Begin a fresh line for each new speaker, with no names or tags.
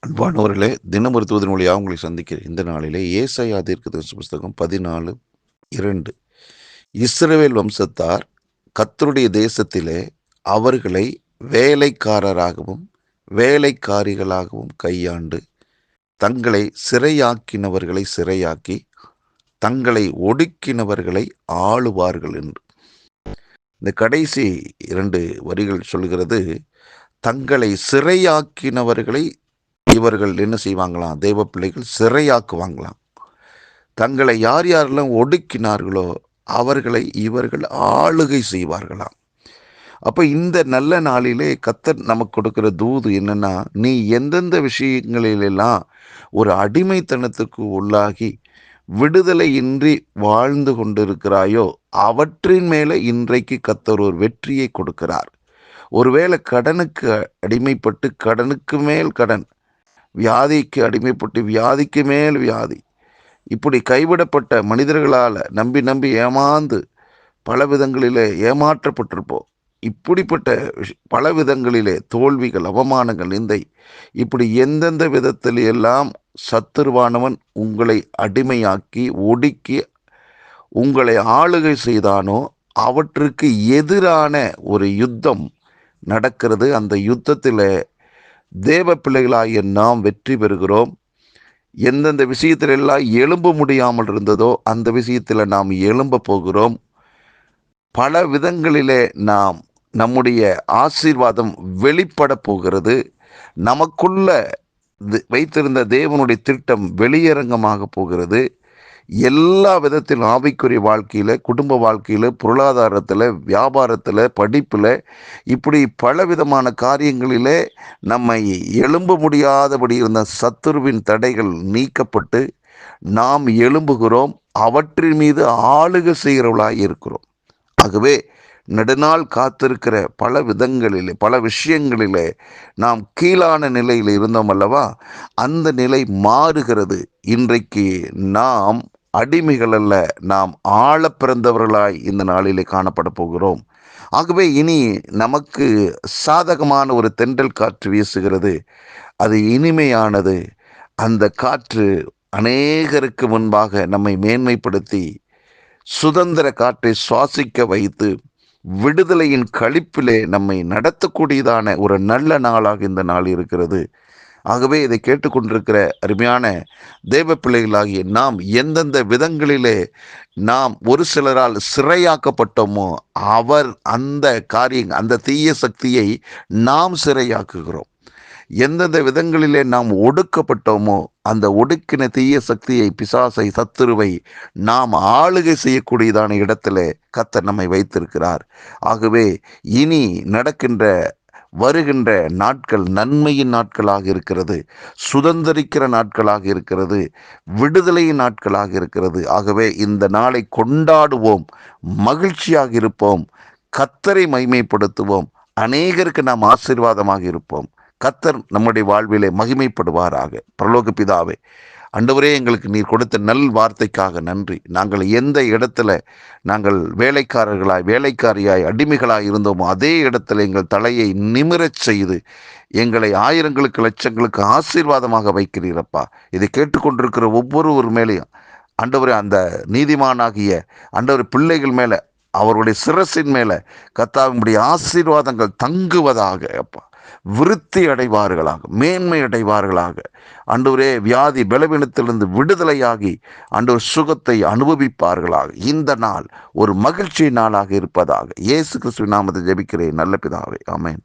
அன்பானவர்களே, தினம் ஒரு தூதன் வழியாக உங்களை சந்திக்கிறேன். இந்த நாளிலே ஏசாயா தீர்க்கதரிசி புஸ்தகம் 14:2. இஸ்ரவேல் வம்சத்தார் கர்த்தருடைய தேசத்திலே அவர்களை வேலைக்காரராகவும் வேலைக்காரிகளாகவும் கையாண்டு தங்களை சிறையாக்கினவர்களை சிறையாக்கி தங்களை ஒடுக்கினவர்களை ஆளுவார்கள் என்று. இந்த கடைசி 2 வரிகள் சொல்கிறது, தங்களை சிறையாக்கினவர்களை இவர்கள் என்ன செய்வாங்களாம்? தேவ பிள்ளைகள் சிறையாக்குவாங்களாம். தங்களை யார் யாரெல்லாம் ஒடுக்கினார்களோ அவர்களை இவர்கள் ஆளுகை செய்வார்களாம். அப்போ இந்த நல்ல நாளிலே கர்த்தர் நமக்கு கொடுக்கிற தூது என்னன்னா, நீ எந்தெந்த விஷயங்களிலெல்லாம் ஒரு அடிமைத்தனத்துக்கு உள்ளாகி விடுதலையின்றி வாழ்ந்து கொண்டிருக்கிறாயோ அவற்றின் மேலே இன்றைக்கு கர்த்தர் ஒரு வெற்றியை கொடுக்கிறார். ஒருவேளை கடனுக்கு அடிமைப்பட்டு கடனுக்கு மேல் கடன், வியாதிக்கு அடிமைப்பட்டு வியாதிக்கு மேல் வியாதி, இப்படி கைவிடப்பட்ட மனிதர்களால் நம்பி நம்பி ஏமாந்து பல விதங்களிலே ஏமாற்றப்பட்டிருப்போம். இப்படிப்பட்ட பல விதங்களிலே தோல்விகள், அவமானங்கள், நிந்தை, இப்படி எந்தெந்த விதத்தில் எல்லாம் சத்துருவானவன் உங்களை அடிமையாக்கி ஒடுக்கி உங்களை ஆளுகை செய்தானோ அவற்றுக்கு எதிரான ஒரு யுத்தம் நடக்கிறது. அந்த யுத்தத்தில் தேவ பிள்ளைகளாகிய நாம் வெற்றி பெறுகிறோம். எந்தெந்த விஷயத்தில் எல்லாம் எழும்ப முடியாமல் இருந்ததோ அந்த விஷயத்தில் நாம் எழும்ப போகிறோம். பல விதங்களிலே நாம் நம்முடைய ஆசீர்வாதம் வெளிப்பட போகிறது. நமக்குள்ள வைத்திருந்த தேவனுடைய திட்டம் வெளியரங்கமாக போகிறது. எல்லா விதத்திலும் ஆவிக்குரிய வாழ்க்கையில், குடும்ப வாழ்க்கையில், பொருளாதாரத்தில், வியாபாரத்தில், படிப்பில், இப்படி பலவிதமான காரியங்களிலே நம்மை எழும்ப முடியாதபடி இருந்த சத்துருவின் தடைகள் நீக்கப்பட்டு நாம் எழும்புகிறோம். அவற்றின் மீது ஆளுகை செய்கிறவர்களாக இருக்கிறோம். ஆகவே நெடுநாள் காத்திருக்கிற பல விதங்களிலே, பல விஷயங்களிலே நாம் கீழான நிலையில் இருந்தோம் அல்லவா? அந்த நிலை மாறுகிறது. இன்றைக்கு நாம் அடிமைகள் அல்ல, நாம் ஆள பிறந்தவர்களாய் இந்த நாளிலே காணப்பட போகிறோம். ஆகவே இனி நமக்கு சாதகமான ஒரு தென்றல் காற்று வீசுகிறது. அது இனிமையானது. அந்த காற்று அநேகருக்கு முன்பாக நம்மை மேன்மைப்படுத்தி சுதந்திர காற்றை சுவாசிக்க வைத்து விடுதலையின் களிப்பிலே நம்மை நடத்தக்கூடியதான ஒரு நல்ல நாளாக இந்த நாள் இருக்கிறது. ஆகவே இதை கேட்டுக்கொண்டிருக்கிற அருமையான தேவ பிள்ளைகளாகிய நாம் எந்தெந்த விதங்களிலே நாம் ஒரு சிலரால் சிறையாக்கப்பட்டோமோ அந்த தீய சக்தியை நாம் சிறையாக்குகிறோம். எந்தெந்த விதங்களிலே நாம் ஒடுக்கப்பட்டோமோ அந்த ஒடுக்கின தீய சக்தியை, பிசாசை, சத்துருவை நாம் ஆளுகை செய்யக்கூடியதான இடத்துல கர்த்தர் நம்மை வைத்திருக்கிறார். ஆகவே இனி வருகின்ற நாட்கள் நன்மையின் நாட்களாக இருக்கிறது, சுதந்திரிக்கிற நாட்களாக இருக்கிறது, விடுதலையின் நாட்களாக இருக்கிறது. ஆகவே இந்த நாளை கொண்டாடுவோம், மகிழ்ச்சியாக இருப்போம், கர்த்தரை மகிமைப்படுத்துவோம், அநேகருக்கு நாம் ஆசீர்வாதமாக இருப்போம். கர்த்தர் நம்முடைய வாழ்விலே மகிமைப்படுவாராக. பரலோக பிதாவே, ஆண்டவரே, எங்களுக்கு நீர் கொடுத்த நல் வார்த்தைக்காக நன்றி. நாங்கள் எந்த இடத்துல நாங்கள் வேலைக்காரியாய் அடிமைகளாய் இருந்தோமோ அதே இடத்துல எங்கள் தலையை நிமிரச் செய்து எங்களை ஆயிரங்களுக்கு லட்சங்களுக்கு ஆசீர்வாதமாக வைக்கிறீரப்பா. இதை கேட்டுக்கொண்டிருக்கிற ஒவ்வொருவர் மேலேயும் ஆண்டவரே, அந்த நீதிமானாகிய ஆண்டவர் பிள்ளைகள் மேலே, அவருடைய சிரசின் மேலே கர்த்தாவினுடைய ஆசீர்வாதங்கள் தங்குவதாக அப்பா. விருத்தி அடைவார்களாக, மேன்மை அடைவார்களாக. ஆண்டவரே, வியாதி பலவீனத்திலிருந்து விடுதலையாகி ஆண்டவர் சுகத்தை அனுபவிப்பார்களாக. இந்த நாள் ஒரு மகிழ்ச்சி நாளாக இருப்பதாக இயேசு கிறிஸ்துவின் நாமத்தில் ஜெபிக்கிறேன் நல்ல பிதாவே, ஆமென்.